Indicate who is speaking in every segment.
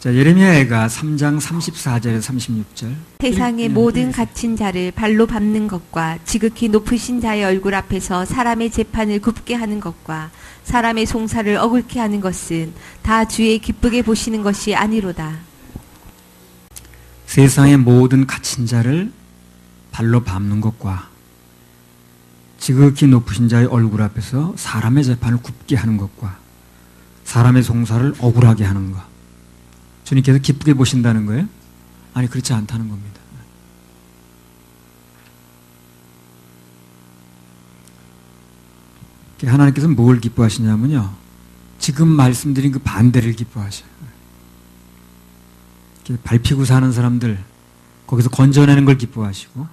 Speaker 1: 자, 예레미야가 3장 34절에서 36절.
Speaker 2: 세상의 모든 갇힌 자를 발로 밟는 것과 지극히 높으신 자의 얼굴 앞에서 사람의 재판을 굽게 하는 것과 사람의 송사를 어글게 하는 것은 다 주의 기쁘게 보시는 것이 아니로다.
Speaker 1: 세상의 모든 갇힌 자를 발로 밟는 것과 지극히 높으신 자의 얼굴 앞에서 사람의 재판을 굽게 하는 것과 사람의 송사를 억울하게 하는 것. 주님께서 기쁘게 보신다는 거예요? 아니, 그렇지 않다는 겁니다. 하나님께서 뭘 기뻐하시냐면요, 지금 말씀드린 그 반대를 기뻐하셔요. 밟히고 사는 사람들, 거기서 건져내는 걸 기뻐하시고,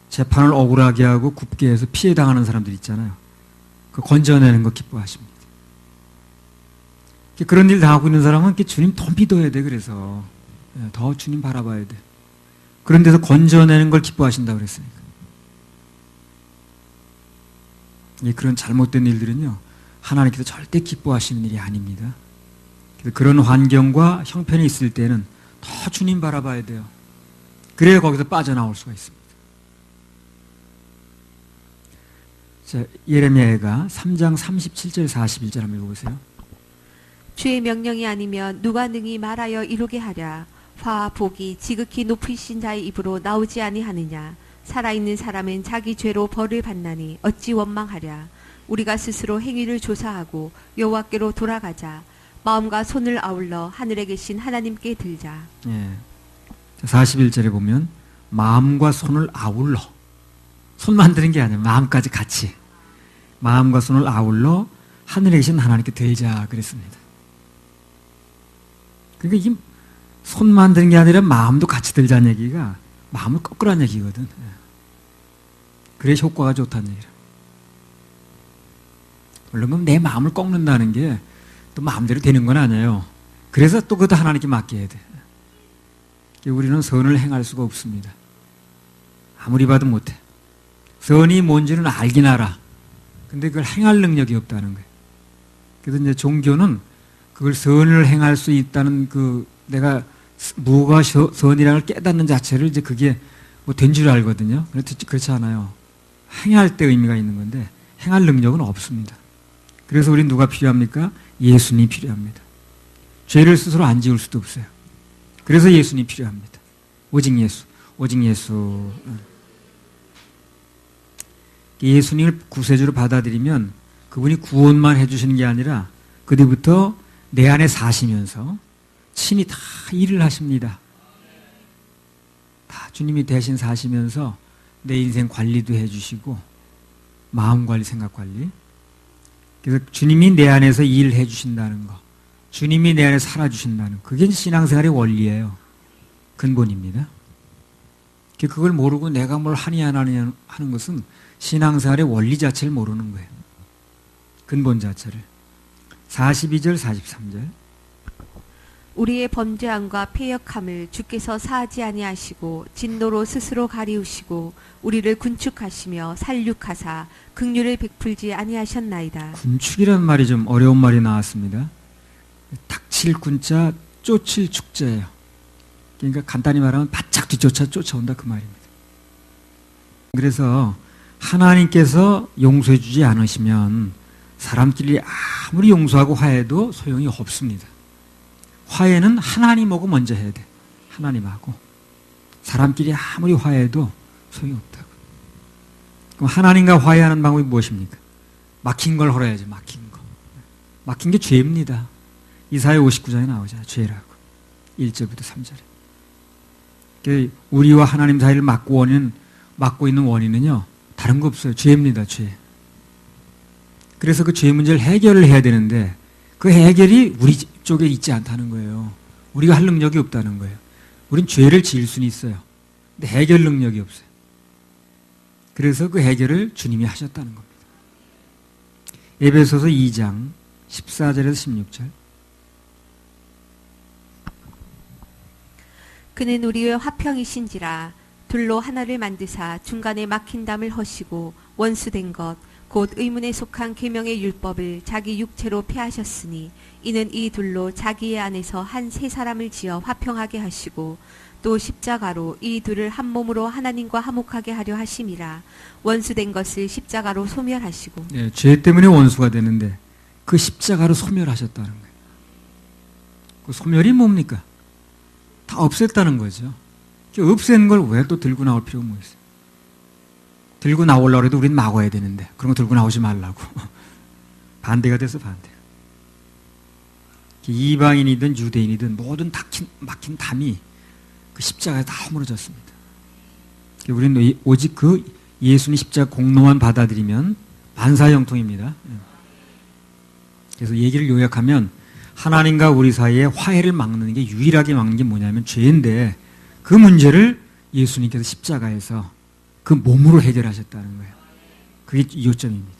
Speaker 1: 재판을 억울하게 하고 굽게 해서 피해당하는 사람들 있잖아요. 그 건져내는 거 기뻐하십니다. 그런 일 당하고 있는 사람은 주님 더 믿어야 돼. 그래서 더 주님 바라봐야 돼. 그런 데서 건져내는 걸 기뻐하신다고 그랬으니까. 그런 잘못된 일들은요, 하나님께서 절대 기뻐하시는 일이 아닙니다. 그런 환경과 형편이 있을 때는 더 주님 바라봐야 돼요. 그래야 거기서 빠져나올 수가 있습니다. 자, 예레미야가 3장 37절 41절 한번 읽어보세요.
Speaker 2: 주의 명령이 아니면 누가 능히 말하여 이루게 하랴. 화와 복이 지극히 높으신 자의 입으로 나오지 아니하느냐. 살아있는 사람은 자기 죄로 벌을 받나니 어찌 원망하랴. 우리가 스스로 행위를 조사하고 여호와께로 돌아가자. 마음과 손을 아울러 하늘에 계신 하나님께 들자.
Speaker 1: 예. 41절에 보면 마음과 손을 아울러, 손만 드는 게 아니라 마음까지 같이, 마음과 손을 아울러 하늘에 계신 하나님께 들자 그랬습니다. 그러니까 이 손만 드는 게 아니라 마음도 같이 들자는 얘기가 마음을 꺾으라는 얘기거든. 그래 효과가 좋다는 얘기라. 물론 내 마음을 꺾는다는 게 또 마음대로 되는 건 아니에요. 그래서 또 그것도 하나님께 맡겨야 돼. 우리는 선을 행할 수가 없습니다. 아무리 봐도 못해. 선이 뭔지는 알긴 알아. 근데 그걸 행할 능력이 없다는 거예요. 그래서 이제 종교는 그걸 선을 행할 수 있다는 내가 무엇가 선이라는 걸 깨닫는 자체를 이제 그게 뭐 된 줄 알거든요. 그렇지 않아요. 행할 때 의미가 있는 건데 행할 능력은 없습니다. 그래서 우린 누가 필요합니까? 예수님이 필요합니다. 죄를 스스로 안 지을 수도 없어요. 그래서 예수님이 필요합니다. 오직 예수, 오직 예수. 예수님을 구세주로 받아들이면 그분이 구원만 해주시는 게 아니라 그 뒤부터 내 안에 사시면서 친히 다 일을 하십니다. 다 주님이 대신 사시면서 내 인생 관리도 해주시고 마음 관리, 생각 관리. 그래서 주님이 내 안에서 일을 해주신다는 거, 주님이 내 안에 살아주신다는 거, 그게 신앙생활의 원리예요. 근본입니다. 그걸 모르고 내가 뭘 하니 안 하느냐 하는 것은 신앙생활의 원리 자체를 모르는 거예요. 근본 자체를. 42절 43절.
Speaker 2: 우리의 범죄함과 패역함을 주께서 사하지 아니하시고 진노로 스스로 가리우시고 우리를 군축하시며 살육하사 긍휼을 베풀지 아니하셨나이다.
Speaker 1: 군축이라는 말이 좀 어려운 말이 나왔습니다. 닥칠 군자, 쫓을 축자예요. 그러니까 간단히 말하면 바짝 쫓아온다 그 말입니다. 그래서 하나님께서 용서해 주지 않으시면 사람끼리 아무리 용서하고 화해도 소용이 없습니다. 화해는 하나님하고 먼저 해야 돼. 하나님하고. 사람끼리 아무리 화해도 소용이 없다고. 그럼 하나님과 화해하는 방법이 무엇입니까? 막힌 걸 헐어야지. 막힌 거. 막힌 게 죄입니다. 이사야 59장에 나오잖아요. 죄라고. 1절부터 3절에. 우리와 하나님 사이를 막고 있는 원인은요, 다른 거 없어요. 죄입니다. 죄. 그래서 그 죄 문제를 해결을 해야 되는데 그 해결이 우리 쪽에 있지 않다는 거예요. 우리가 할 능력이 없다는 거예요. 우린 죄를 지을 수는 있어요. 근데 해결 능력이 없어요. 그래서 그 해결을 주님이 하셨다는 겁니다. 에베소서 2장 14절에서 16절.
Speaker 2: 그는 우리의 화평이신지라 둘로 하나를 만드사 중간에 막힌 담을 허시고 원수된 것 곧 의문에 속한 계명의 율법을 자기 육체로 폐하셨으니 이는 이 둘로 자기의 안에서 한 세 사람을 지어 화평하게 하시고 또 십자가로 이 둘을 한 몸으로 하나님과 화목하게 하려 하심이라. 원수된 것을 십자가로 소멸하시고.
Speaker 1: 예, 죄 때문에 원수가 되는데 그 십자가로 소멸하셨다는 거예요. 그 소멸이 뭡니까? 다 없앴다는 거죠. 그 없앤 걸 왜 또 들고 나올 필요가 뭐 있어요? 들고 나오려고 해도 우린 막아야 되는데 그런 거 들고 나오지 말라고. 반대가 돼서 반대가. 이방인이든 유대인이든 모든 막힌 담이 그 십자가에 다 허물어졌습니다. 우리는 오직 그 예수님 십자가 공로만 받아들이면 만사형통입니다. 그래서 얘기를 요약하면 하나님과 우리 사이에 화해를 막는 게 유일하게 막는 게 뭐냐면 죄인데 그 문제를 예수님께서 십자가에서 그 몸으로 해결하셨다는 거예요. 그게 요점입니다.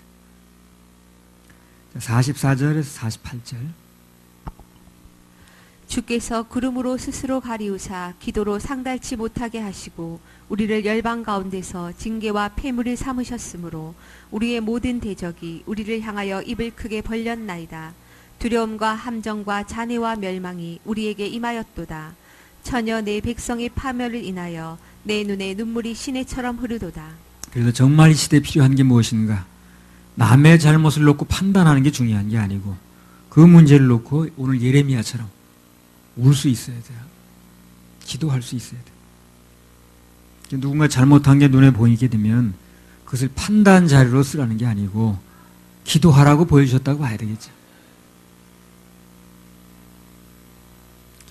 Speaker 1: 44절에서 48절.
Speaker 2: 주께서 구름으로 스스로 가리우사 기도로 상달치 못하게 하시고 우리를 열방 가운데서 징계와 폐물을 삼으셨으므로 우리의 모든 대적이 우리를 향하여 입을 크게 벌렸나이다. 두려움과 함정과 잔해와 멸망이 우리에게 임하였도다. 처녀 내 백성의 파멸을 인하여 내 눈에 눈물이 시내처럼 흐르도다.
Speaker 1: 그래서 정말 이 시대에 필요한 게 무엇인가? 남의 잘못을 놓고 판단하는 게 중요한 게 아니고 그 문제를 놓고 오늘 예레미야처럼 울 수 있어야 돼요. 기도할 수 있어야 돼요. 누군가 잘못한 게 눈에 보이게 되면 그것을 판단 자료로 쓰라는 게 아니고 기도하라고 보여주셨다고 봐야 되겠죠.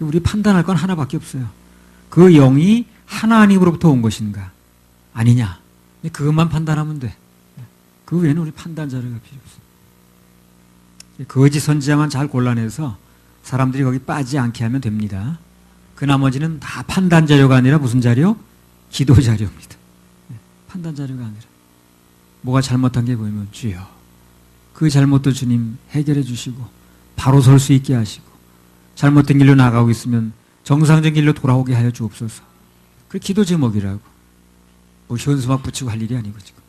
Speaker 1: 우리 판단할 건 하나밖에 없어요. 그 영이 하나님으로부터 온 것인가 아니냐. 그것만 판단하면 돼. 그 외에는 우리 판단 자료가 필요 없어요. 거짓 선지자만 잘 골라내서 사람들이 거기 빠지지 않게 하면 됩니다. 그 나머지는 다 판단 자료가 아니라 무슨 자료? 기도 자료입니다. 판단 자료가 아니라. 뭐가 잘못한 게 보이면 주여 그 잘못도 주님 해결해 주시고 바로 설 수 있게 하시고 잘못된 길로 나가고 있으면 정상적인 길로 돌아오게 하여 주옵소서. 그게 기도 제목이라고. 뭐 현수막 붙이고 할 일이 아니고 지금.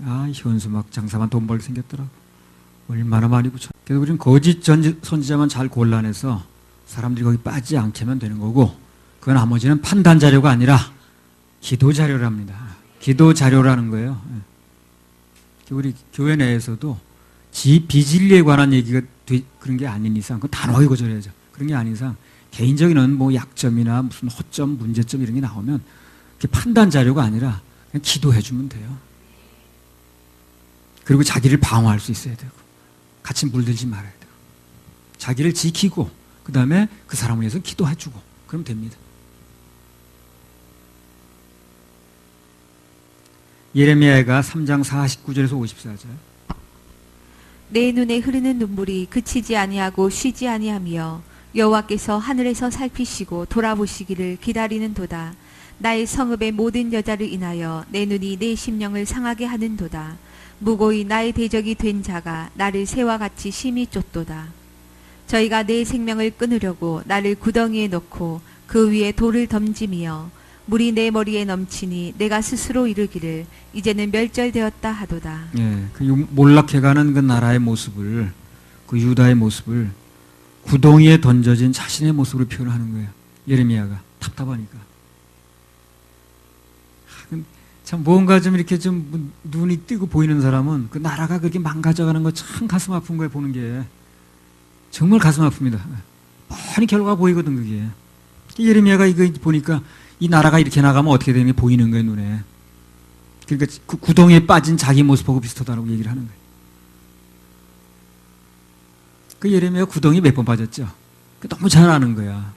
Speaker 1: 아, 현수막 장사만 돈 벌게 생겼더라고. 얼마나 많이 붙여. 그래서 우리는 거짓 선지자만 잘 골라내서 사람들이 거기 빠지지 않게 하면 되는 거고 그 나머지는 판단 자료가 아니라 기도 자료랍니다. 기도 자료라는 거예요. 우리 교회 내에서도 비진리에 관한 얘기가 그런 게 아닌 이상 그건 단호하게 거절해야죠. 그런 게 아닌 이상 개인적인 뭐 약점이나 무슨 허점, 문제점 이런 게 나오면 그게 판단 자료가 아니라 그냥 기도해 주면 돼요. 그리고 자기를 방어할 수 있어야 되고 같이 물들지 말아야 되고 자기를 지키고 그 다음에 그 사람을 위해서 기도해 주고 그럼 됩니다. 예레미야가 3장 49절에서 54절.
Speaker 2: 내 눈에 흐르는 눈물이 그치지 아니하고 쉬지 아니하며 여호와께서 하늘에서 살피시고 돌아보시기를 기다리는도다. 나의 성읍의 모든 여자를 인하여 내 눈이 내 심령을 상하게 하는도다. 무고히 나의 대적이 된 자가 나를 새와 같이 심히 쫓도다. 저희가 내 생명을 끊으려고 나를 구덩이에 넣고 그 위에 돌을 던짐이여 물이 내 머리에 넘치니 내가 스스로 이르기를 이제는 멸절되었다 하도다.
Speaker 1: 예, 그 몰락해가는 그 나라의 모습을 그 유다의 모습을 구덩이에 던져진 자신의 모습으로 표현하는 거예요. 예레미야가 답답하니까. 참 뭔가 좀 이렇게 좀 눈이 뜨고 보이는 사람은 그 나라가 그렇게 망가져가는 거 참 가슴 아픈 거예요. 보는 게 정말 가슴 아픕니다. 뻔히 결과가 보이거든 그게. 예레미야가 이거 보니까 이 나라가 이렇게 나가면 어떻게 되는 게 보이는 거예요 눈에. 그러니까 그 구덩이에 빠진 자기 모습하고 비슷하다고 얘기를 하는 거예요. 그 예레미야가 구덩이 몇 번 빠졌죠. 너무 잘 아는 거야.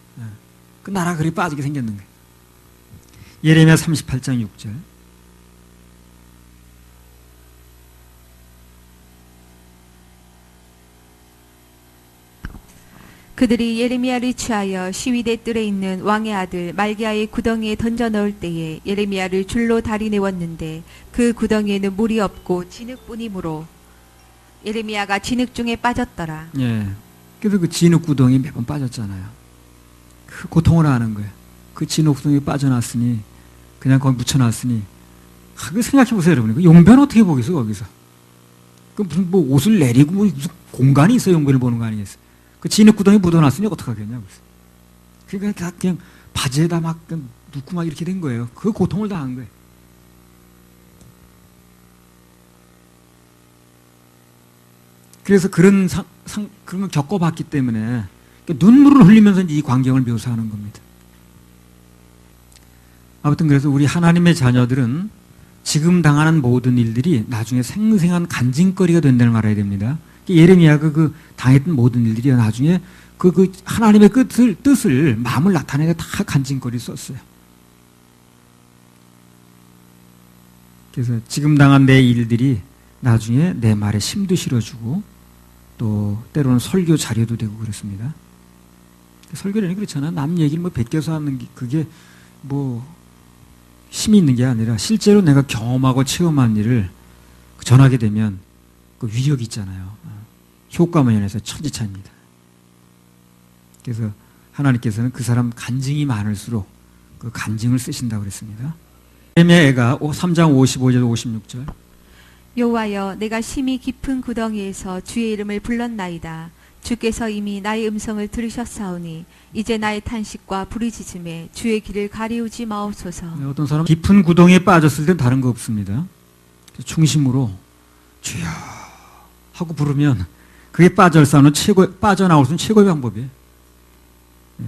Speaker 1: 그 나라가 그렇게 빠지게 생겼는 거예요. 예레미야 38장 6절.
Speaker 2: 그들이 예레미야를 취하여 시위대 뜰에 있는 왕의 아들 말기야의 구덩이에 던져 넣을 때에 예레미야를 줄로 다리 내웠는데 그 구덩이에는 물이 없고 진흙뿐이므로 예레미야가 진흙 중에 빠졌더라.
Speaker 1: 예. 그래서 그 진흙 구덩이 몇 번 빠졌잖아요. 그 고통을 아는 거예요. 그 진흙 구덩이에 빠져났으니 그냥 거기 묻혀놨으니 그 생각해 보세요, 여러분. 그 용변 어떻게 보겠어, 거기서? 그 무슨 뭐 옷을 내리고 뭐 무슨 공간이 있어 용변을 보는 거 아니겠어? 그 진흙구덩이 묻어놨으니 어떡하겠냐고. 그러니까 그냥 바지에다 막 눕고 막 이렇게 된 거예요. 그 고통을 당한 거예요. 그래서 그런 그런 걸 겪어봤기 때문에 그러니까 눈물을 흘리면서 이 광경을 묘사하는 겁니다. 아무튼 그래서 우리 하나님의 자녀들은 지금 당하는 모든 일들이 나중에 생생한 간증거리가 된다는 걸 알아야 됩니다. 예레미야가 그 당했던 모든 일들이 나중에 그 하나님의 뜻을 마음을 나타내서 다 간증거리 썼어요. 그래서 지금 당한 내 일들이 나중에 내 말에 심도 실어주고 또 때로는 설교 자료도 되고 그렇습니다. 설교라는 그렇잖아. 남 얘기를 뭐 베껴서 하는 게 그게 뭐 힘이 있는 게 아니라 실제로 내가 경험하고 체험한 일을 전하게 되면 그 위력이 있잖아요. 효과 면에서 천지차입니다. 그래서 하나님께서는 그 사람 간증이 많을수록 그 간증을 쓰신다고 그랬습니다. 예레미야가 3장 55절 56절
Speaker 2: 여호와여 내가 심히 깊은 구덩이에서 주의 이름을 불렀나이다. 주께서 이미 나의 음성을 들으셨사오니 이제 나의 탄식과 부르짖음에 주의 길을 가리우지 마옵소서.
Speaker 1: 어떤 사람은 깊은 구덩이에 빠졌을 땐 다른 거 없습니다. 중심으로 주여 하고 부르면 그게 빠져나올 수 있는 최고의 방법이에요.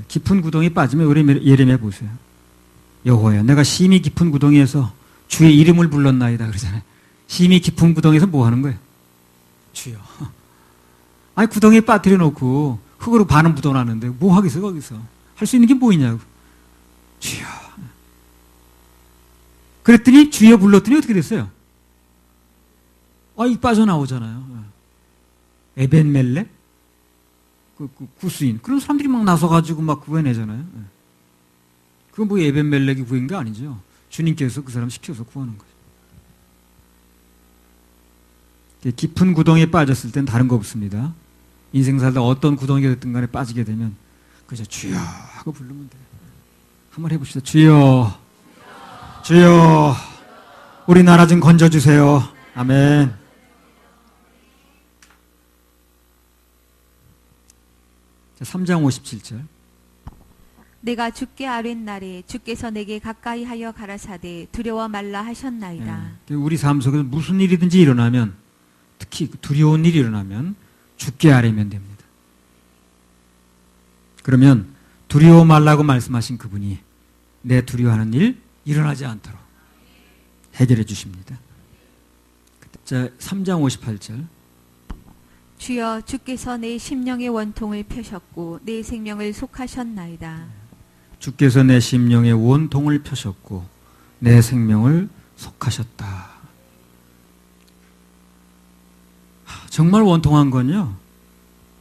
Speaker 1: 깊은 구덩이에 빠지면 예레미야 보세요. 여호와여 내가 심히 깊은 구덩이에서 주의 이름을 불렀나이다 그러잖아요. 심히 깊은 구덩이에서 뭐 하는 거예요? 주여. 아니 구덩이에 빠뜨려 놓고 흙으로 반은 묻어놨는데 뭐 하겠어 거기서. 할 수 있는 게 뭐 있냐고. 주여. 그랬더니 주여 불렀더니 어떻게 됐어요? 이 빠져나오잖아요. 에벤멜렉? 그 구스인. 그런 사람들이 막 나서가지고 막 구해내잖아요. 그건 뭐 에벤멜렉이 구한 게 아니죠. 주님께서 그 사람 시켜서 구하는 거죠. 깊은 구덩이에 빠졌을 땐 다른 거 없습니다. 인생 살다 어떤 구덩이가 됐든 간에 빠지게 되면 그저 주여 하고 부르면 돼요. 한번 해봅시다. 주여 주여 우리 나라 좀 건져주세요. 아멘. 자, 3장 57절
Speaker 2: 내가 주께 아뢰날에 주께서 내게 가까이 하여 가라사대 두려워 말라 하셨나이다.
Speaker 1: 우리 삶 속에서 무슨 일이든지 일어나면 특히 두려운 일이 일어나면 주께 아뢰면 됩니다. 그러면 두려워 말라고 말씀하신 그분이 내 두려워하는 일 일어나지 않도록 해결해 주십니다. 자, 3장 58절
Speaker 2: 주여 주께서 내 심령의 원통을 펴셨고 내 생명을 속하셨나이다.
Speaker 1: 주께서 내 심령의 원통을 펴셨고 내 생명을 속하셨다. 정말 원통한 건요.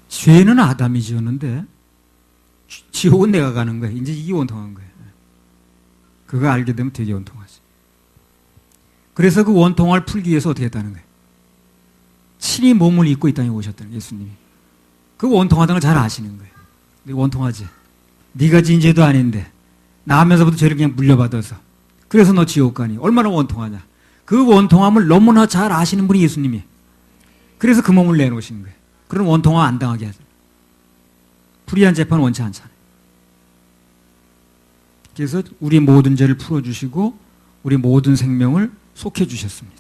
Speaker 1: 죄는 아담이 지었는데 지옥은 내가 가는 거예요. 이제 이게 원통한 거예요. 그거 알게 되면 되게 원통하지. 그래서 그 원통을 풀기 위해서 어떻게 했다는 거예요. 친히 몸을 입고 이 땅에 오셨다는 예수님이. 그 원통하다는 걸 잘 아시는 거예요. 네 원통하지. 네가 진 죄도 아닌데 나면서부터 죄를 그냥 물려받아서 그래서 너 지옥 가니 얼마나 원통하냐. 그 원통함을 너무나 잘 아시는 분이 예수님이. 그래서 그 몸을 내놓으신 거예요. 그런 원통함 안 당하게 하죠. 불의한 재판 원치 않잖아요. 그래서 우리 모든 죄를 풀어주시고 우리 모든 생명을 속해 주셨습니다.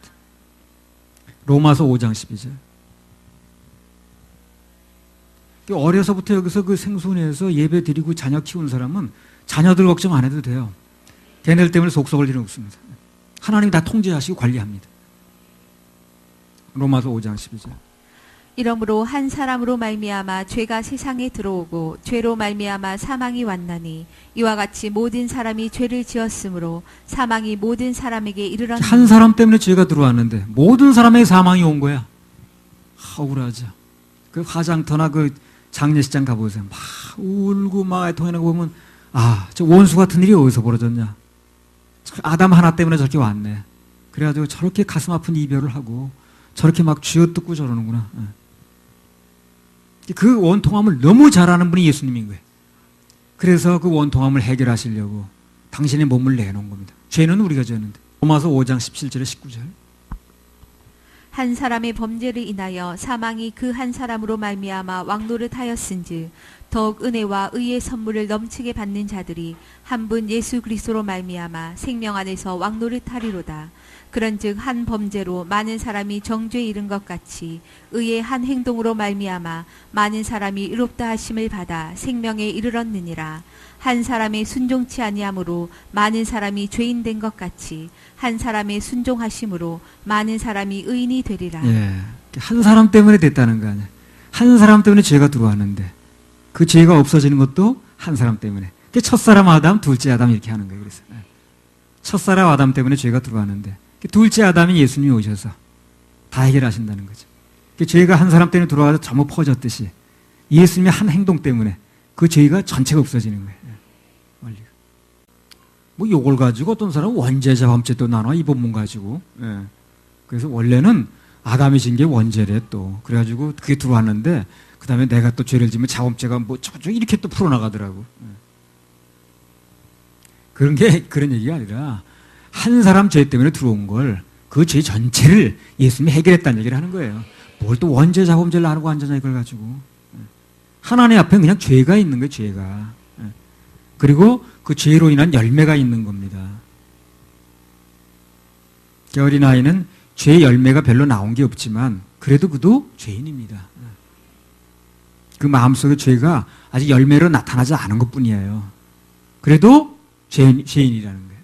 Speaker 1: 로마서 5장 12절. 어려서부터 여기서 그 생소내에서 예배 드리고 자녀 키운 사람은 자녀들 걱정 안 해도 돼요. 걔네들 때문에 속속을 일은 없습니다. 하나님이 다 통제하시고 관리합니다. 로마서 5장 12절.
Speaker 2: 이러므로 한 사람으로 말미암아 죄가 세상에 들어오고 죄로 말미암아 사망이 왔나니 이와 같이 모든 사람이 죄를 지었으므로 사망이 모든 사람에게 이르렀나니.
Speaker 1: 한 사람 때문에 죄가 들어왔는데 모든 사람에게 사망이 온 거야. 억울하죠. 그 화장터나 그 장례식장 가보세요. 막 울고 막 애통해내고 보면 저 원수 같은 일이 어디서 벌어졌냐. 아담 하나 때문에 저렇게 왔네. 그래가지고 저렇게 가슴 아픈 이별을 하고 저렇게 막 쥐어뜯고 저러는구나. 그 원통함을 너무 잘 아는 분이 예수님인 거예요. 그래서 그 원통함을 해결하시려고 당신의 몸을 내놓은 겁니다. 죄는 우리가 지었는데 로마서 5장 17절에 19절.
Speaker 2: 한 사람의 범죄를 인하여 사망이 그 한 사람으로 말미암아 왕노릇하였은즉 더욱 은혜와 의의 선물을 넘치게 받는 자들이 한 분 예수 그리스도로 말미암아 생명 안에서 왕노릇하리로다. 그런즉 한 범죄로 많은 사람이 정죄에 이른 것 같이 의의 한 행동으로 말미암아 많은 사람이 의롭다 하심을 받아 생명에 이르렀느니라. 한 사람의 순종치 아니함으로 많은 사람이 죄인 된 것 같이 한 사람의 순종하심으로 많은 사람이 의인이 되리라.
Speaker 1: 예, 한 사람 때문에 됐다는 거 아니야. 한 사람 때문에 죄가 들어왔는데 그 죄가 없어지는 것도 한 사람 때문에. 첫사람 아담, 둘째 아담 이렇게 하는 거예요. 그래서 첫사람 아담 때문에 죄가 들어왔는데 둘째 아담이 예수님이 오셔서 다 해결하신다는 거죠. 죄가 한 사람 때문에 들어와서 전부 퍼졌듯이 예수님의 한 행동 때문에 그 죄가 전체가 없어지는 거예요. 원리가. 뭐 요걸 가지고 어떤 사람은 원죄자 범죄 또 나눠 이 본문 가지고. 예. 그래서 원래는 아담이 진 게 원죄래 또. 그래가지고 그게 들어왔는데 그 다음에 내가 또 죄를 지면 자범죄가 뭐 저쪽 이렇게 또 풀어나가더라고. 예. 그런 게 그런 얘기가 아니라 한 사람 죄 때문에 들어온 걸 그 죄 전체를 예수님이 해결했다는 얘기를 하는 거예요. 뭘 또 원죄 자범죄를 나누고 앉아냐 이걸 가지고. 하나님 앞에 그냥 죄가 있는 거예요. 죄가. 그리고 그 죄로 인한 열매가 있는 겁니다. 어린아이는 죄의 열매가 별로 나온 게 없지만 그래도 그도 죄인입니다. 그 마음속의 죄가 아직 열매로 나타나지 않은 것뿐이에요. 그래도 죄인이라는 거예요.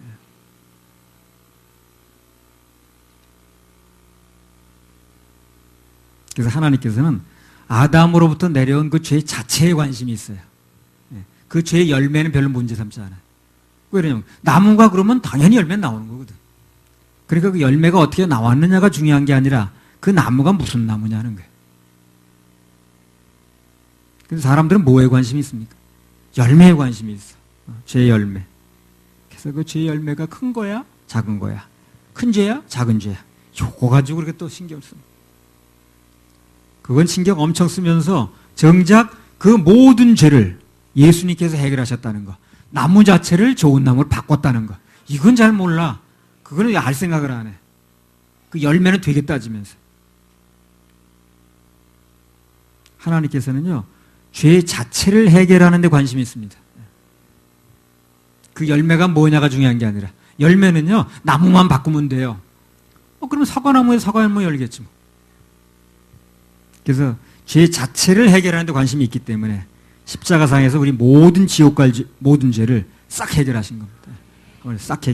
Speaker 1: 그래서 하나님께서는 아담으로부터 내려온 그 죄 자체에 관심이 있어요. 그 죄의 열매는 별로 문제 삼지 않아요. 왜 그러냐면 나무가 그러면 당연히 열매는 나오는 거거든. 그러니까 그 열매가 어떻게 나왔느냐가 중요한 게 아니라 그 나무가 무슨 나무냐는 거예요. 그래서 사람들은 뭐에 관심이 있습니까? 열매에 관심이 있어. 죄의 열매. 그래서 그 죄의 열매가 큰 거야? 작은 거야? 큰 죄야? 작은 죄야? 요거 가지고 그렇게 또 신경 씁니다. 그건 신경 엄청 쓰면서 정작 그 모든 죄를 예수님께서 해결하셨다는 거. 나무 자체를 좋은 나무로 바꿨다는 거. 이건 잘 몰라. 그거는 알 생각을 안 해. 그 열매는 되게 따지면서. 하나님께서는요, 죄 자체를 해결하는 데 관심이 있습니다. 그 열매가 뭐냐가 중요한 게 아니라, 열매는요, 나무만 바꾸면 돼요. 그러면 사과나무에 사과나무 열겠지 뭐. 그래서 죄 자체를 해결하는 데 관심이 있기 때문에 십자가상에서 우리 모든 지옥 갈 모든 죄를 싹 해결하신 겁니다. 싹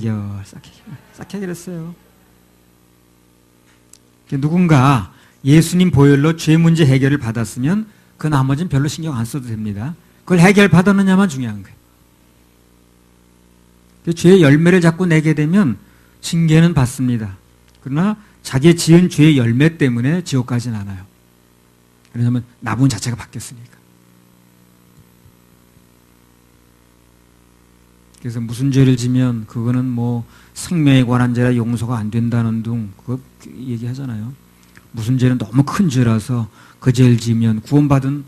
Speaker 1: 해결했어요. 누군가 예수님 보혈로 죄 문제 해결을 받았으면 그 나머지는 별로 신경 안 써도 됩니다. 그걸 해결받았느냐만 중요한 거예요. 죄의 열매를 자꾸 내게 되면 징계는 받습니다. 그러나 자기 지은 죄의 열매 때문에 지옥 가진 않아요. 왜냐하면 나무 자체가 바뀌었으니까. 그래서 무슨 죄를 지면 그거는 뭐 생명에 관한 죄라 용서가 안 된다는 둥 그거 얘기하잖아요. 무슨 죄는 너무 큰 죄라서 그 죄를 지면 구원받은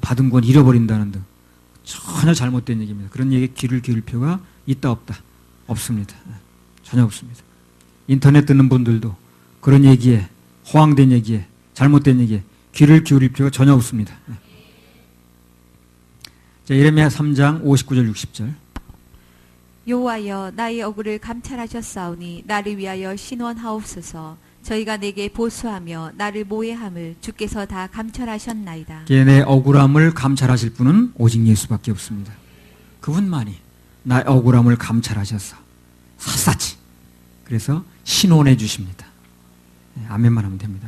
Speaker 1: 받은 건 잃어버린다는 등 전혀 잘못된 얘기입니다. 그런 얘기에 귀를 기울일 필요가 있다 없다? 없습니다. 전혀 없습니다. 인터넷 듣는 분들도 그런 얘기에 허황된 얘기에 잘못된 얘기에 귀를 기울일 필요가 전혀 없습니다. 자, 예레미야 3장 59절 60절.
Speaker 2: 여호와여 나의 억울을 감찰하셨사오니 나를 위하여 신원하옵소서. 저희가 내게 보수하며 나를 모해함을 주께서 다 감찰하셨나이다. 내
Speaker 1: 억울함을 감찰하실 분은 오직 예수밖에 없습니다. 그분만이 나의 억울함을 감찰하셔서 샅샅이 그래서 신원해 주십니다. 아멘만 하면 됩니다.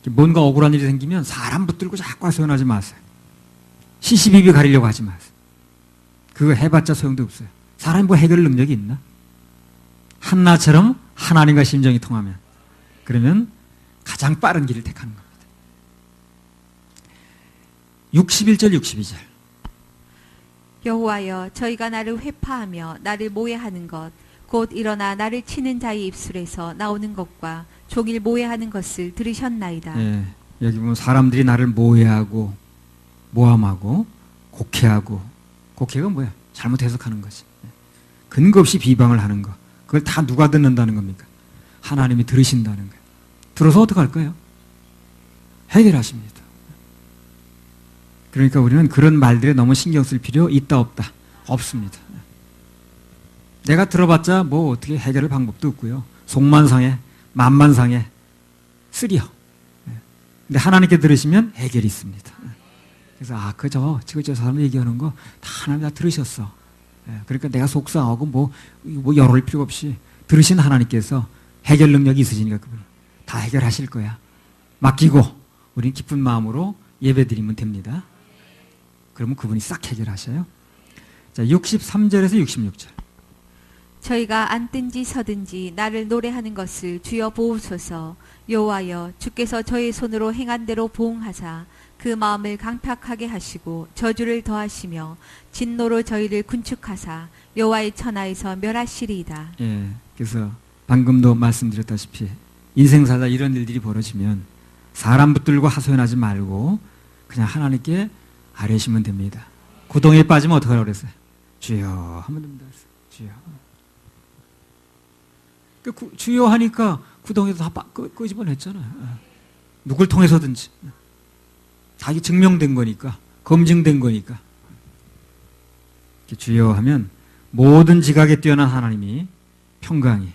Speaker 1: 뭔가 억울한 일이 생기면 사람 붙들고 자꾸 소연하지 마세요. 시시비비 가리려고 하지 마세요. 그거 해봤자 소용도 없어요. 사람이 뭐 해결 능력이 있나? 한나처럼 하나님과 심정이 통하면 그러면 가장 빠른 길을 택하는 겁니다. 61절 62절.
Speaker 2: 여호와여 저희가 나를 회파하며 나를 모해하는 것 곧 일어나 나를 치는 자의 입술에서 나오는 것과 종일 모해하는 것을 들으셨나이다.
Speaker 1: 예, 여기 보면 사람들이 나를 모해하고 모함하고 곡해하고 곡해가 뭐야? 잘못 해석하는 거지. 근거 없이 비방을 하는 거. 그걸 다 누가 듣는다는 겁니까? 하나님이 들으신다는 거예요. 들어서 어떡할까요? 해결하십니다. 그러니까 우리는 그런 말들에 너무 신경 쓸 필요 있다 없다? 없습니다. 내가 들어봤자 뭐 어떻게 해결할 방법도 없고요. 속만 상해, 맘만 상해, 쓰리요. 근데 하나님께 들으시면 해결이 있습니다. 그래서 저 사람 얘기하는 거 다 하나님 다 들으셨어. 그러니까 내가 속상하고 뭐 열을 필요 없이 들으신 하나님께서 해결 능력이 있으시니까 그분이 다 해결하실 거야. 맡기고 우리는 기쁜 마음으로 예배드리면 됩니다. 그러면 그분이 싹 해결하셔요. 자, 63절에서 66절.
Speaker 2: 저희가 앉든지 서든지 나를 노래하는 것을 주여 보옵소서. 여호와여, 주께서 저의 손으로 행한 대로 보응하사 그 마음을 강팍하게 하시고 저주를 더하시며 진노로 저희를 군축하사 여호와의 천하에서 멸하시리이다.
Speaker 1: 예, 그래서 방금도 말씀드렸다시피 인생 살다 이런 일들이 벌어지면 사람 붙들고 하소연하지 말고 그냥 하나님께 아뢰시면 됩니다. 구덩이에 빠지면 어떡하라고 그랬어요? 주여 하면 됩니다. 주여. 주여 하니까 구덩이에서 다 끄집어냈잖아요. 누굴 통해서든지. 다 이게 증명된 거니까, 검증된 거니까. 주여 하면 모든 지각에 뛰어난 하나님이 평강히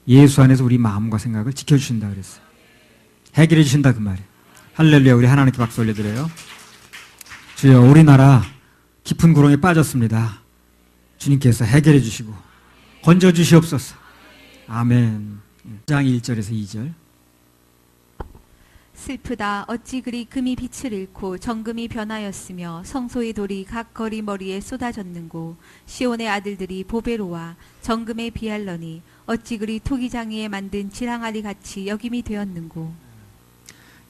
Speaker 1: 예수 안에서 우리 마음과 생각을 지켜주신다 그랬어요. 해결해 주신다 그 말이에요. 할렐루야. 우리 하나님께 박수 올려드려요. 주여, 우리나라 깊은 구렁에 빠졌습니다. 주님께서 해결해 주시고 건져 주시옵소서. 아멘. 장 1절에서 2절.
Speaker 2: 슬프다. 어찌 그리 금이 빛을 잃고 정금이 변하였으며 성소의 돌이 각 거리 머리에 쏟아졌는고 시온의 아들들이 보배로와 정금에 비할러니 어찌 그리 토기장이에 만든 지랑아리 같이 여김이 되었는고.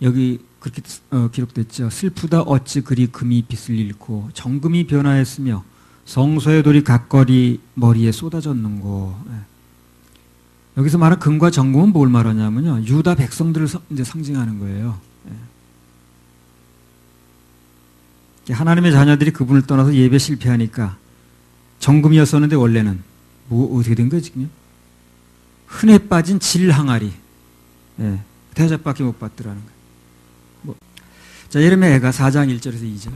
Speaker 1: 여기 그렇게 기록됐죠. 슬프다. 어찌 그리 금이 빛을 잃고 정금이 변하였으며 성소의 돌이 각 거리 머리에 쏟아졌는고. 여기서 말한 금과 정금은 뭘 말하냐면요, 유다 백성들을 이제 상징하는 거예요. 하나님의 자녀들이 그분을 떠나서 예배 실패하니까 정금이었었는데 원래는 어떻게 된 거예요 지금요? 흔해 빠진 질 항아리, 대접밖에 못 받더라는 거예요. 자, 예레미야가 4장 1절에서 2절.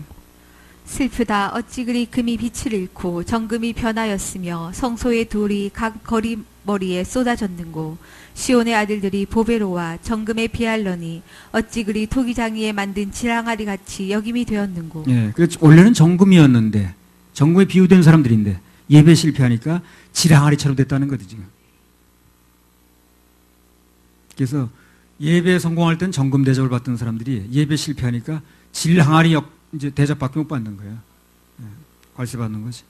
Speaker 2: 슬프다. 어찌 그리 금이 빛을 잃고 정금이 변하였으며 성소의 돌이 각 거리 머리에 쏟아졌는고 시온의 아들들이 보배로와 정금에 비할러니 어찌 그리 토기장이에 만든 지랑아리 같이 여김이 되었는고.
Speaker 1: 예, 그렇죠. 원래는 정금이었는데 정금에 비유된 사람들인데 예배 실패하니까 지랑아리처럼 됐다는 거죠 지금. 그래서 예배에 성공할 땐 정금 대접을 받던 사람들이 예배 실패하니까 질항아리 이제 대접밖에 못 받는 거예요. 괄세 받는 거지.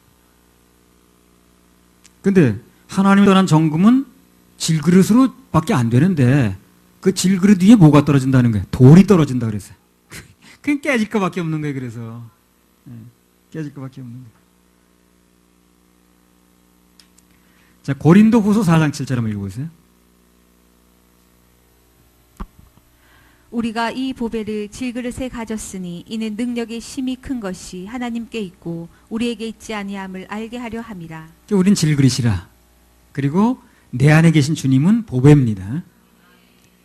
Speaker 1: 근데 하나님이 떠난 정금은 질그릇으로 밖에 안 되는데 그 질그릇 위에 뭐가 떨어진다는 거예요? 돌이 떨어진다 그랬어요. 그냥 깨질 것밖에 없는 거예요. 그래서 깨질 것밖에 없는 거예요. 자, 고린도후서 4장 7절 한번 읽어보세요.
Speaker 2: 우리가 이 보배를 질그릇에 가졌으니 이는 능력의 힘이 큰 것이 하나님께 있고 우리에게 있지 아니함을 알게 하려 함이라.
Speaker 1: 우린 질그릇이라. 그리고 내 안에 계신 주님은 보배입니다.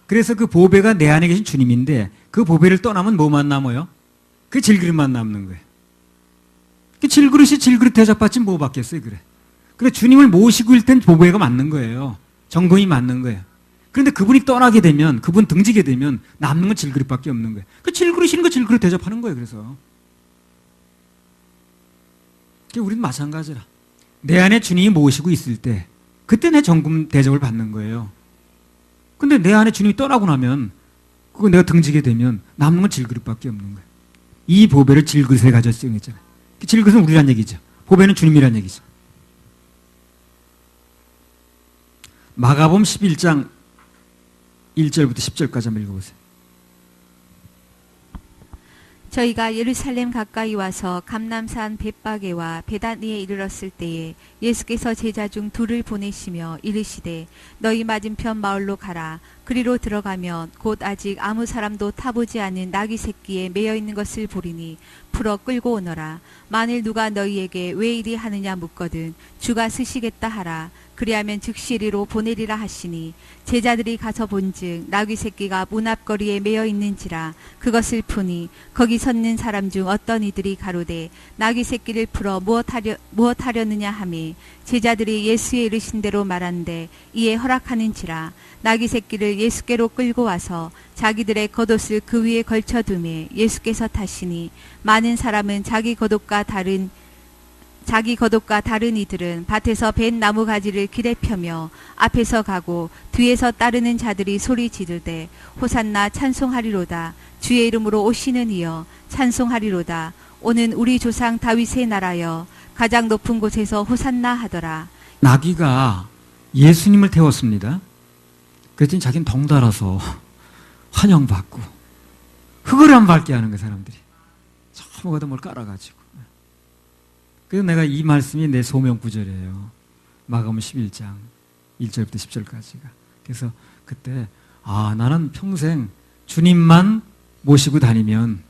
Speaker 1: 그래서 그 보배가 내 안에 계신 주님인데 그 보배를 떠나면 뭐만 남아요? 그 질그릇만 남는 거예요. 그 질그릇이 질그릇 대접받지 뭐 받겠어요, 그래. 그래, 주님을 모시고 있을 땐 보배가 맞는 거예요. 정금이 맞는 거예요. 그런데 그분이 떠나게 되면, 그분 등지게 되면 남는 건 질그릇밖에 없는 거예요. 그 질그릇인 거 질그릇 대접하는 거예요, 그래서. 우리는 마찬가지라. 내 안에 주님이 모시고 있을 때, 그때 내 정금 대접을 받는 거예요. 근데 내 안에 주님이 떠나고 나면, 그거 내가 등지게 되면 남는 건 질그릇밖에 없는 거예요. 이 보배를 질그릇에 가졌어요, 했잖아요. 질그릇은 우리란 얘기죠. 보배는 주님이란 얘기죠. 마가복음 11장 1절부터 10절까지 한번 읽어보세요.
Speaker 2: 저희가 예루살렘 가까이 와서 감람산 벳바게와 베다니에 이르렀을 때에 예수께서 제자 중 둘을 보내시며 이르시되 너희 맞은편 마을로 가라. 그리로 들어가면 곧 아직 아무 사람도 타보지 않은 나귀 새끼에 매여 있는 것을 보리니 풀어 끌고 오너라. 만일 누가 너희에게 왜 이리 하느냐 묻거든 주가 쓰시겠다 하라. 그리하면 즉시리로 보내리라 하시니 제자들이 가서 본즉 나귀 새끼가 문 앞거리에 매여 있는지라 그것을 푸니 거기 섰는 사람 중 어떤 이들이 가로되 나귀 새끼를 풀어 무엇 하려느냐 하매 제자들이 예수의 이르신 대로 말한대 이에 허락하는지라 나귀 새끼를 예수께로 끌고 와서 자기들의 겉옷을 그 위에 걸쳐두매 예수께서 타시니 많은 사람은 자기 겉옷과 다른 이들은 밭에서 벤 나무 가지를 길에 펴며 앞에서 가고 뒤에서 따르는 자들이 소리 지르되 호산나 찬송하리로다 주의 이름으로 오시는 이여 찬송하리로다 오는 우리 조상 다윗의 나라여 가장 높은 곳에서 호산나 하더라.
Speaker 1: 나귀가 예수님을 태웠습니다. 그랬더니 자기는 덩달아서 환영받고 흙을 안 밟게 하는 그 사람들이 전부 다 뭘 깔아가지고. 그래서 내가 이 말씀이 내 소명 구절이에요. 마가복음 11장 1절부터 10절까지가. 그래서 그때 나는 평생 주님만 모시고 다니면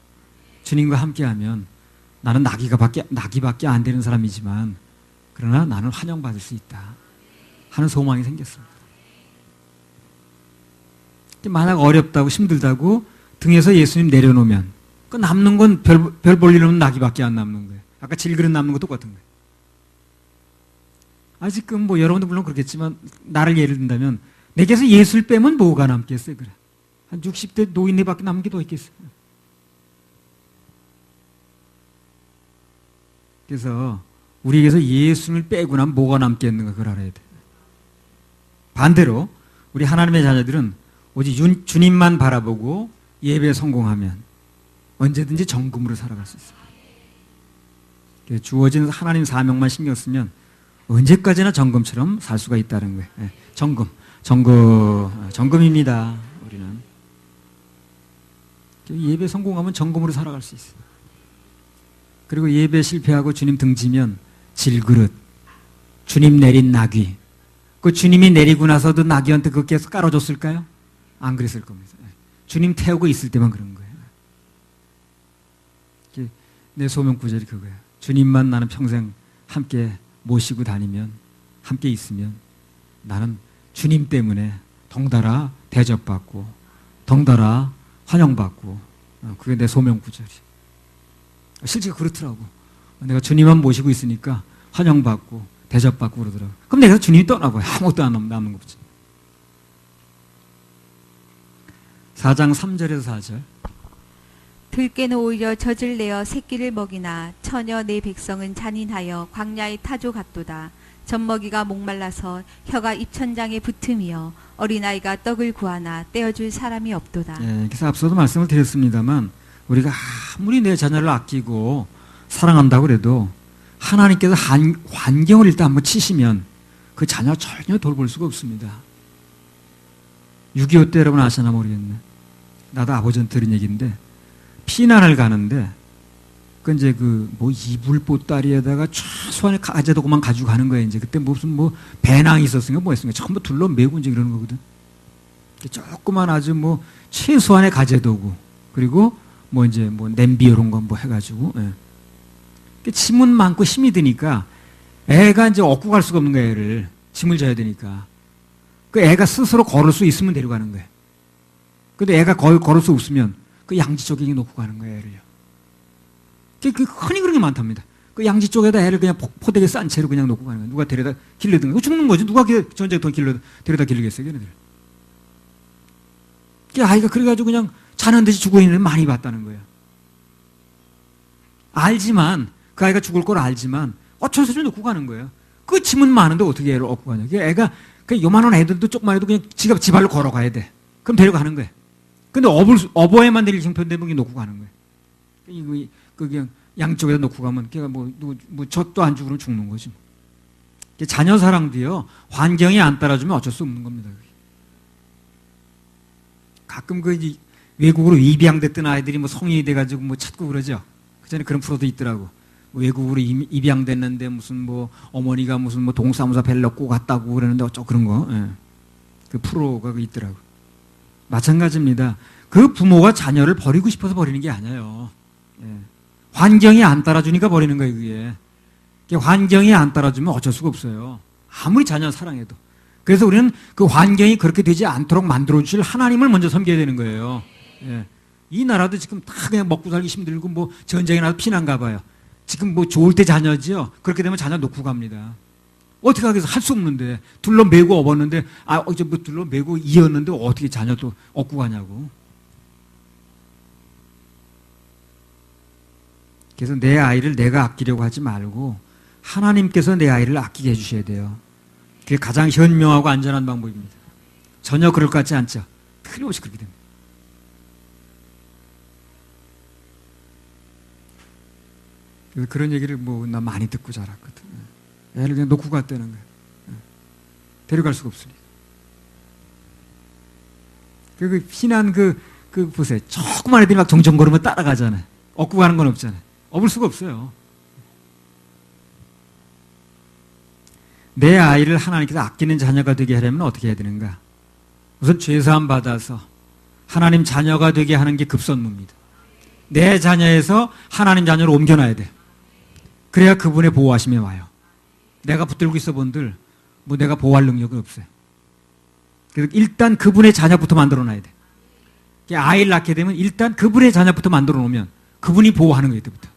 Speaker 1: 주님과 함께하면 나는 나귀밖에 안 되는 사람이지만 그러나 나는 환영받을 수 있다 하는 소망이 생겼습니다. 만약 어렵다고 힘들다고 등에서 예수님 내려놓으면 그 남는 건 별 볼 일 없는 나귀밖에 안 남는 거예요. 아까 질그릇 남는 거 똑같은 거예요. 아직은 여러분도 물론 그렇겠지만 나를 예를 든다면 내게서 예수를 빼면 뭐가 남겠어요? 그래. 한 60대 노인네밖에 남은 게 더 있겠어요. 그래서 우리에게서 예수를 빼고 나면 뭐가 남겠는가 그걸 알아야 돼. 반대로 우리 하나님의 자녀들은 오직 주님만 바라보고 예배에 성공하면 언제든지 정금으로 살아갈 수 있어요. 주어진 하나님 사명만 신경 쓰면 언제까지나 정금처럼 살 수가 있다는 거예요. 정금입니다. 우리는 예배 성공하면 정금으로 살아갈 수 있어요. 그리고 예배 실패하고 주님 등지면 질그릇, 주님 내린 나귀. 그 주님이 내리고 나서도 나귀한테 그거 계속 깔아줬을까요? 안 그랬을 겁니다. 주님 태우고 있을 때만 그런 거예요. 내 소명 구절이 그거예요. 주님만 나는 평생 함께 모시고 다니면, 함께 있으면 나는 주님 때문에 덩달아 대접받고 덩달아 환영받고 그게 내 소명 구절이. 실제가 그렇더라고. 내가 주님만 모시고 있으니까 환영받고 대접받고 그러더라고. 그럼 내가 주님이 떠나고 아무것도 안 남는 거지. 4장 3절에서 4절.
Speaker 2: 들깨는 오히려 젖을 내어 새끼를 먹이나 처녀 내 백성은 잔인하여 광야의 타조 같도다. 젖먹이가 목말라서 혀가 입천장에 붙음이여 어린아이가 떡을 구하나 떼어줄 사람이 없도다.
Speaker 1: 그래서 앞서도 말씀을 드렸습니다만 우리가 아무리 내 자녀를 아끼고 사랑한다고 그래도 하나님께서 환경을 일단 한번 치시면 그 자녀 전혀 돌볼 수가 없습니다. 6.25 때 여러분 아시나 모르겠네. 나도 아버지한테 들은 얘기인데 피난을 가는데 그 이제 이불 보따리에다가 최소한의 가재도구만 가지고 가는 거예요. 이제 그때 무슨 배낭이 있었으니까 뭐였으니까 전부 둘러매고 이제 그러는 거거든. 조그만 아주 최소한의 가재도구 그리고 냄비 이런 거 해가지고 짐은 많고 힘이 드니까 애가 이제 업고 갈 수가 없는 거예요. 애를 짐을 져야 되니까 그 애가 스스로 걸을 수 있으면 데려가는 거예요. 근데 애가 걸을 수 없으면 그 양지 쪽에 놓고 가는 거예요. 애를요. 흔히 그런 게 많답니다. 그 양지 쪽에다 애를 그냥 포대에 싼 채로 그냥 놓고 가는 거예요. 누가 데려다 길르든가 죽는 거지. 누가 전쟁터 데려다 길르겠어요. 걔네들. 아이가 그래가지고 그냥 자는 듯이 죽어 있는 애 많이 봤다는 거예요. 알지만 그 아이가 죽을 걸 알지만 어쩔 수 없이 놓고 가는 거예요. 그 짐은 많은데 어떻게 애를 업고 가냐. 애가 그 요만한 애들도 조그만 해도 그냥 지 발로 걸어가야 돼. 그럼 데려가는 거예요. 근데 업어야만 될 형편되면 놓고 가는 거예요. 그냥 양쪽에다 놓고 가면 걔가 젖도 안 주고 죽는 거지. 자녀 사랑도요 환경이 안 따라주면 어쩔 수 없는 겁니다. 가끔 외국으로 입양됐던 아이들이 성인이 돼가지고 찾고 그러죠. 그 전에 그런 프로도 있더라고. 외국으로 입양됐는데 어머니가 동사무소 배를 넣고 갔다고 그러는데 어쩌고 그런 거. 그 프로가 있더라고. 마찬가지입니다. 그 부모가 자녀를 버리고 싶어서 버리는 게 아니에요. 환경이 안 따라주니까 버리는 거예요, 그게. 환경이 안 따라주면 어쩔 수가 없어요. 아무리 자녀 사랑해도. 그래서 우리는 그 환경이 그렇게 되지 않도록 만들어 주실 하나님을 먼저 섬겨야 되는 거예요. 예. 이 나라도 지금 다 그냥 먹고 살기 힘들고 뭐 전쟁이 나서 피난 가봐요. 지금 뭐 좋을 때 자녀지요. 그렇게 되면 자녀 놓고 갑니다. 어떻게 하겠어? 할 수 없는데 둘러매고 업었는데 어제 뭐 둘러매고 이었는데 어떻게 자녀 또 얻고 가냐고. 그래서 내 아이를 내가 아끼려고 하지 말고 하나님께서 내 아이를 아끼게 해주셔야 돼요. 그게 가장 현명하고 안전한 방법입니다. 전혀 그럴 것 같지 않죠? 틀림없이 그렇게 됩니다. 그래서 그런 얘기를 뭐 나 많이 듣고 자랐거든. 애를 그냥 놓고 갔다는 거예요. 데려갈 수가 없으니까. 그 피난 보세요. 조그만 애들이 막 정정거리면 따라가잖아요. 업고 가는 건 없잖아요. 업을 수가 없어요. 내 아이를 하나님께서 아끼는 자녀가 되게 하려면 어떻게 해야 되는가? 우선 죄사함 받아서 하나님 자녀가 되게 하는 게 급선무입니다. 내 자녀에서 하나님 자녀로 옮겨놔야 돼. 그래야 그분의 보호하심이 와요. 내가 붙들고 있어 본들 뭐 내가 보호할 능력은 없어요. 그래서 일단 그분의 자녀부터 만들어 놔야 돼. 아이를 낳게 되면 일단 그분의 자녀부터 만들어 놓으면 그분이 보호하는 거예요. 그때부터.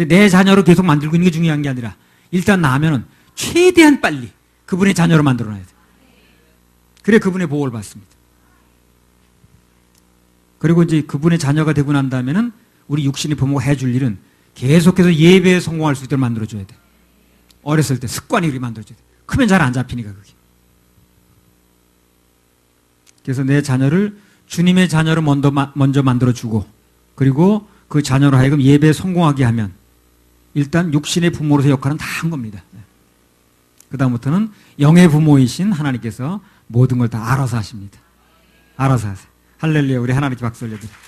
Speaker 1: 내 자녀로 계속 만들고 있는 게 중요한 게 아니라 일단 낳으면 최대한 빨리 그분의 자녀로 만들어 놔야 돼. 그래 그분의 보호를 받습니다. 그리고 이제 그분의 자녀가 되고 난 다음에는 우리 육신의 부모가 해줄 일은 계속해서 예배에 성공할 수 있도록 만들어줘야 돼. 어렸을 때 습관이 그렇게 만들어줘야 돼. 크면 잘 안 잡히니까 그게. 그래서 내 자녀를 주님의 자녀로 먼저 만들어주고 그리고 그 자녀로 하여금 예배에 성공하게 하면 일단 육신의 부모로서 역할은 다 한 겁니다. 그 다음부터는 영의 부모이신 하나님께서 모든 걸 다 알아서 하십니다. 알아서 하세요. 할렐루야. 우리 하나님께 박수 올려드립니다.